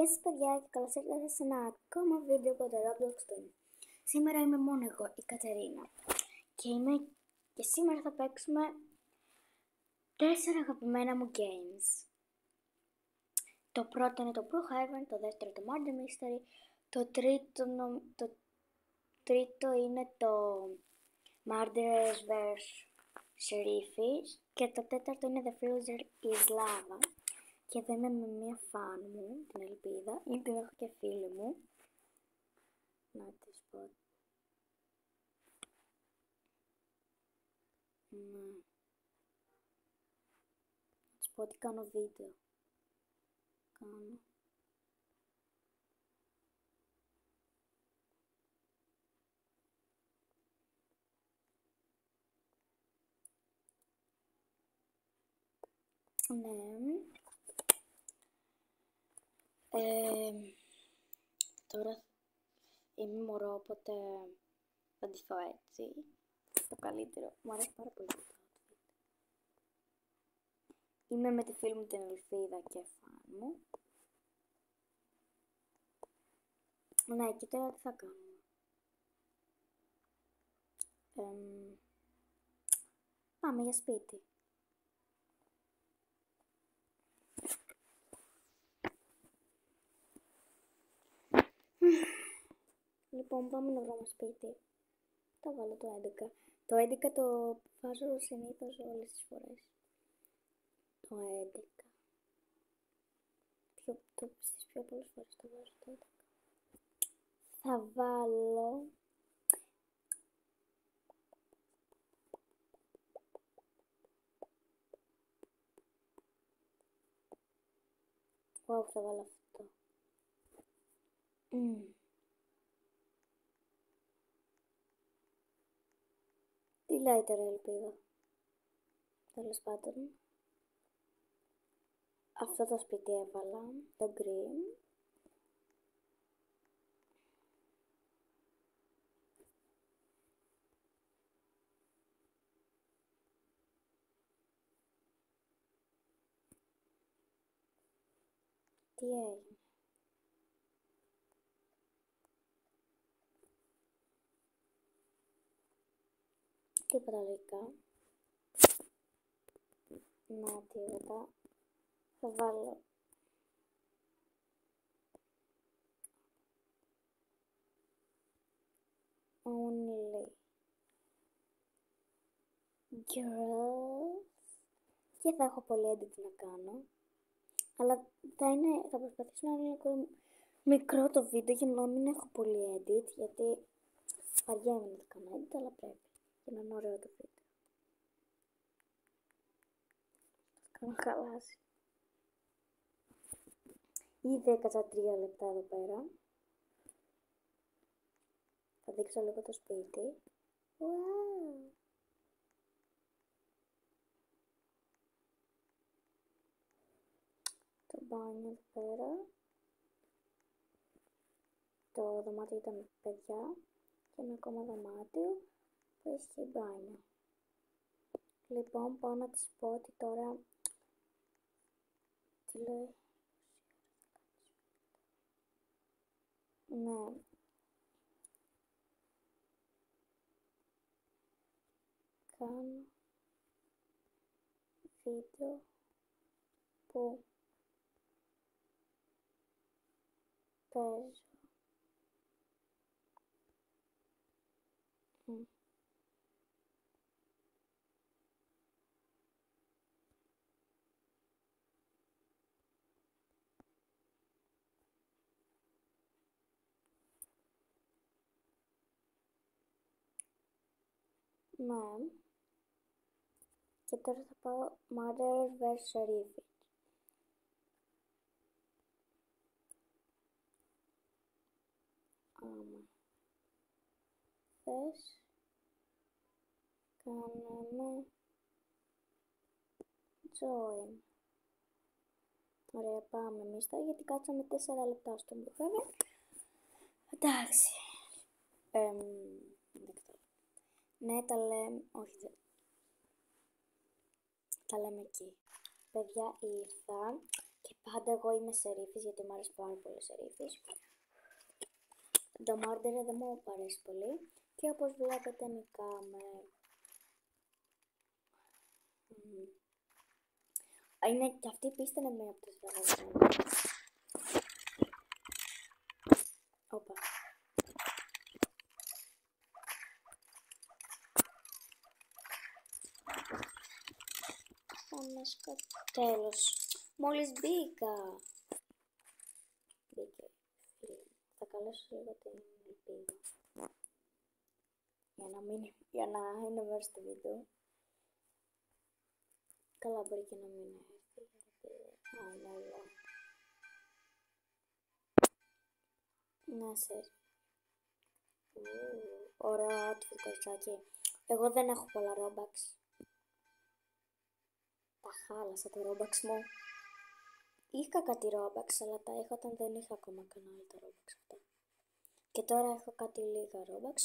Γεια σας παιδιά και καλώς ήρθατε σε ένα ακόμα βίντεο από το Roblox Twin. Σήμερα είμαι μόνο εγώ, η Κατερίνα. Και σήμερα θα παίξουμε 4 αγαπημένα μου games. Το πρώτο είναι το Brookhaven, το δεύτερο το Murder Mystery, το τρίτο είναι το Murderers vs Sheriffs και το τέταρτο είναι The Freezer is Lava. Και εδώ είμαι με μία φαν μου, την Ελπίδα, ή την έχω και φίλη μου. Να της πω. Να της πω ότι κάνω βίντεο. Κάνω. Ναι. Τώρα είμαι μωρό, οπότε θα ντυθώ έτσι. Το καλύτερο. Μου αρέσει πάρα πολύ το outfit. Είμαι με τη φίλη μου την Ελπίδα και φαν μου. Ναι, και τώρα τι θα κάνουμε. Πάμε για σπίτι. Λοιπόν, πάμε να βρούμε σπίτι. Θα βάλω το 11. Το 11 το βάζω συνήθως όλες τις φορές. Το 11. Στις πιο πολλές φορές το βάζω το 11. Θα βάλω... θα βάλω αυτό. Τι λέει τώρα η Ελπίδα. Τέλος πάντων. Αυτό το σπίτι έβαλα. Το green. Τι έγινε. Τίποτα λογικά. Να τίποτα. Θα βάλω only girls και θα έχω πολύ edit να κάνω, αλλά θα προσπαθήσω να είναι λίγο μικρό το βίντεο για να μην έχω πολύ edit, γιατί βαριέμαι να το κάνω edit, αλλά πρέπει για να είναι ωραίο το βίντεο. Θα κάνω χαλάσει. Ήδη έκατσα 3 λεπτά εδώ πέρα. Θα δείξω λίγο το σπίτι. Wow. Το μπάνιο εδώ πέρα. Το δωμάτιο ήταν παιδιά. Και ένα ακόμα δωμάτιο που έχει και μπάνιο. Λοιπόν, πάω να της πω ότι τώρα... Τι λέει? Ναι. Κάνω βίντεο που παίζω. Ναι. Και τώρα θα πάω Murderers vs Sheriffs. Άμα θες, κάνουμε join. Ωραία, πάμε εμείς τώρα, γιατί κάτσαμε 4 λεπτά στο Brookhaven. Εντάξει. Ναι, τα λέμε, όχι, τα λέμε εκεί. Παιδιά, ήρθα. Και πάντα εγώ είμαι σερίφης, γιατί μου αρέσει πάρα πολύ σερίφης. Το Murder δεν μου αρέσει πολύ. Και όπως βλέπετε νικάμε. Είναι και αυτή η πίστα είναι μία από τις αγαπημένες. Όπα. Πάμε στο τέλος. Μόλις μπήκα. Μπήκε. Θα καλέσω λίγο την ελπίδα. Για να είναι μέρος στο βίντεο. Καλά, μπορεί και να μην έρθει. Να σε. Ωραίο outfit, κοριτσάκι. Εγώ δεν έχω πολλά Robux. Τα χάλασα το Robux μου. Είχα κάτι Robux, αλλά τα είχα όταν δεν είχα ακόμα κανάλι τα Robux αυτά. Και τώρα έχω κάτι λίγα Robux.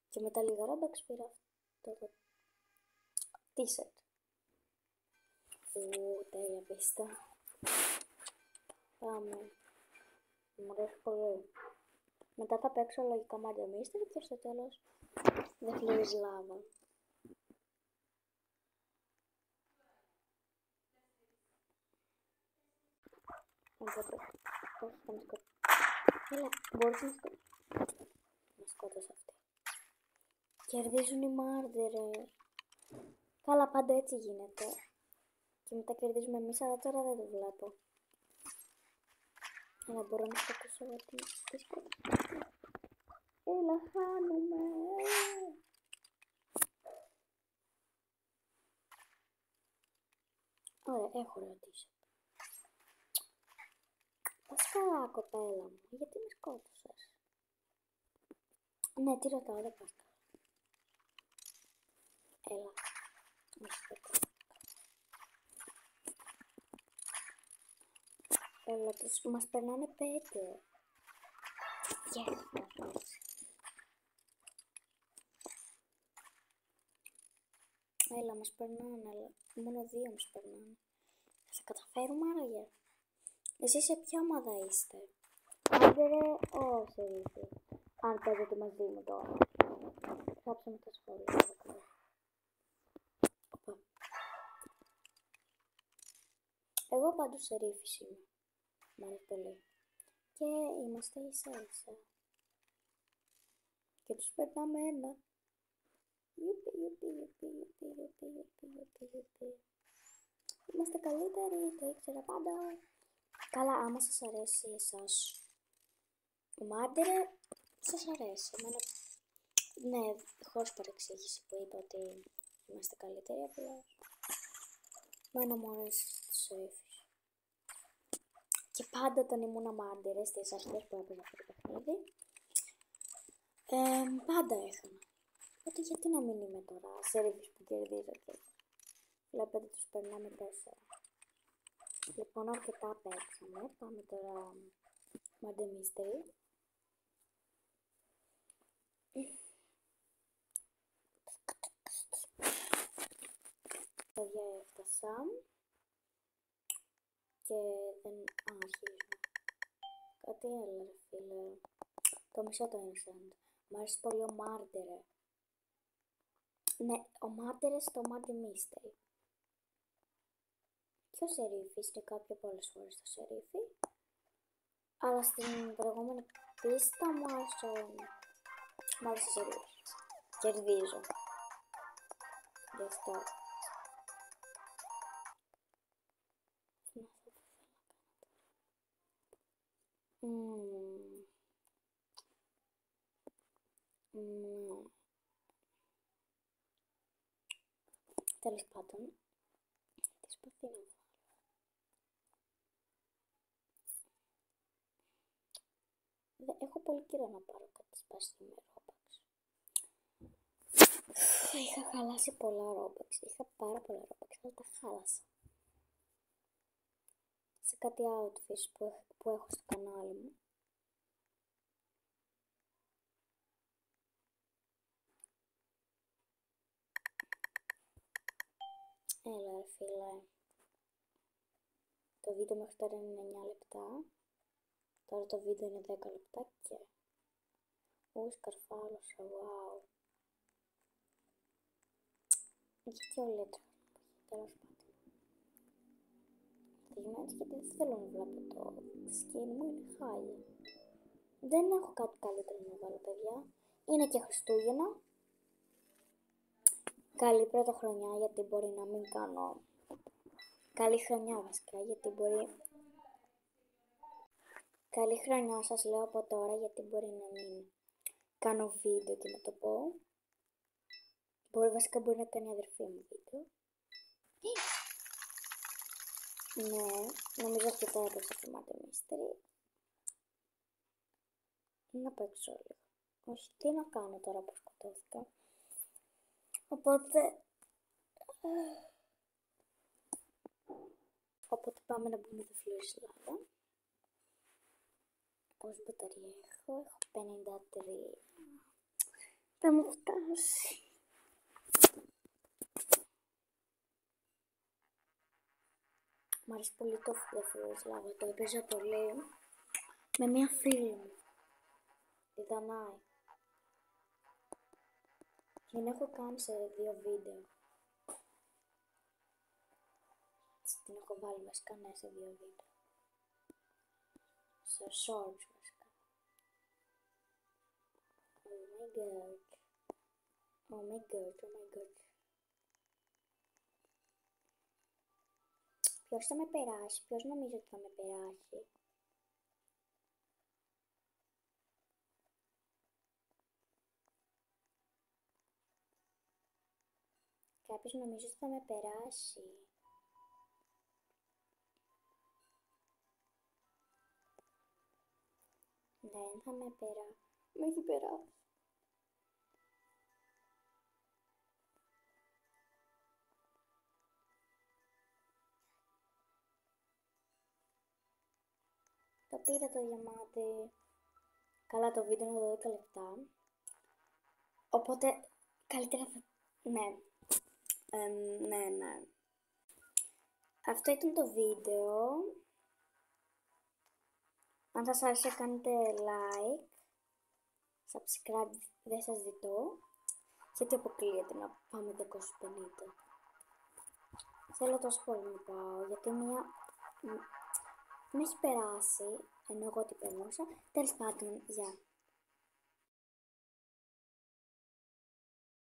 Και με τα λίγα Robux πήρα αυτό το t-shirt. Τέλεια πίστα. Πάμε. Μου αρέσει πολύ. Μετά θα παίξω λογικά Murder Mystery και στο τέλος The Floor is Lava. Έλα, μπορείς να σκότωσαι αυτή. Κερδίζουν οι μάρτυρες. Καλά, πάντα έτσι γίνεται. Και μετά κερδίζουμε εμείς, αλλά τώρα δεν το βλέπω. Αλλά μπορώ να σκοτώσω εγώ τι σκοτώσω. Έλα, χάνουμε. Ωραία, έχω ρωτήσει. Πας καλά, κοπέλα μου, γιατί με σκότωσες? Ναι, τι ρωτάω, δεν πας καλά. Έλα, με σκότωσες. Έλα, μας περνάνε 5. Yes, έλα, μας περνάνε, αλλά μόνο 2 μας περνάνε. Θα σε καταφέρουμε άραγε? Εσείς σε ποια ομάδα είστε? Άντερε, σερίφη. Αν παίζετε μαζί μου τώρα. Γράψτε με τα σχόλια. Εγώ πάντως σερίφης είμαι. Μ' αρέσει πολύ. Και είμαστε ίσα-ίσα. Και τους περνάμε 1. Είμαστε καλύτεροι, το ήξερα πάντα. Καλά, άμα σας αρέσει εσάς ο Murder, σας αρέσει. Εμένα, ναι, χωρίς παρεξήγηση που είπα ότι είμαστε καλύτεροι, απλά εμένα μου αρέσει το σερίφης. Και πάντα όταν ήμουν Murder στις αρχές που έπαιζα αυτό το παιχνίδι, πάντα έχανα. Οπότε γιατί να μην είμαι τώρα σερίφης που κερδίζω και βλέπετε τους περνάμε 4. Λοιπόν, αρκετά παίξαμε. Πάμε τώρα Murder Mystery. Παιδιά, έφτασα και δεν αρχίζω. Κάτι άλλο, ρε φίλε. Το μισό το instant. Μ' αρέσει πολύ ο Murder. Ναι, ο Murder στο Murder Mystery. Και ο σερίφης είναι κάποια πολλές φορές το σερίφι. Αλλά στην προηγούμενη πίστα μου άρεσε ο σερίφης. Κερδίζω. Γι' αυτό. Τέλος πάντων, τι σπαθί να βάλω. Έχω πολύ καιρό να πάρω κάτι σπαθί με Robux. Είχα χαλάσει πολλά Robux. Είχα πάρα πολλά Robux, αλλά τα χάλασα. Σε κάτι outfits που έχω στο κανάλι μου. Έλα ρε φίλε. Το βίντεο μέχρι τώρα είναι 9 λεπτά. Τώρα το βίντεο είναι 10 λεπτά και... σκαρφάλωσα, wow. Γιατί όλοι έτρεχαν, τέλος πάντων. Θα γίνω έτσι γιατί δεν θέλω να βλέπω το skin μου, είναι χάλια. Δεν έχω κάτι καλύτερο να βάλω, παιδιά. Είναι και Χριστούγεννα. Καλή πρωτοχρονιά, γιατί μπορεί να μην κάνω... Καλή χρονιά βασικά, γιατί μπορεί... Καλή χρονιά σας λέω από τώρα, γιατί μπορεί να μην κάνω βίντεο και να το πω. Βασικά μπορεί να κάνει η αδερφή μου βίντεο. Ναι, νομίζω ότι τώρα έπαιξα το Murder Mystery. Να παίξω λίγο. Όχι, τι να κάνω τώρα που σκοτώθηκα. Οπότε πάμε να μπούμε το φλουρίσλάδα. Πόση μπαταρία έχω, 53. Θα μου φτάσει. Μ' αρέσει πολύ το φλουρίσλάδα, το έπαιζα πολύ με μια φίλη μου. Τη Δανάη. Την έχω κάνει σε 2 βίντεο. Την έχω βάλει βασικά ναι, σε 2 βίντεο. Σε shorts βασικά. Oh my god. Oh my god, oh my god. Ποιος θα με περάσει, ποιος νομίζω ότι θα με περάσει. Κάποιος νομίζω ότι θα με περάσει. Δεν θα με περάσει. Με έχει περάσει. Το πήρα το διαμάτι. Καλά, το βίντεο είναι 12 λεπτά. Οπότε καλύτερα θα... Ναι. Ναι. Αυτό ήταν το βίντεο. Αν σας άρεσε κάντε like. Subscribe δεν σας ζητώ. Γιατί αποκλείεται να πάμε 250. Θέλω τόσο πολύ να πάω. Γιατί μία... με έχει περάσει. Ενώ εγώ την περνούσα. Τέλος πάντων, γεια.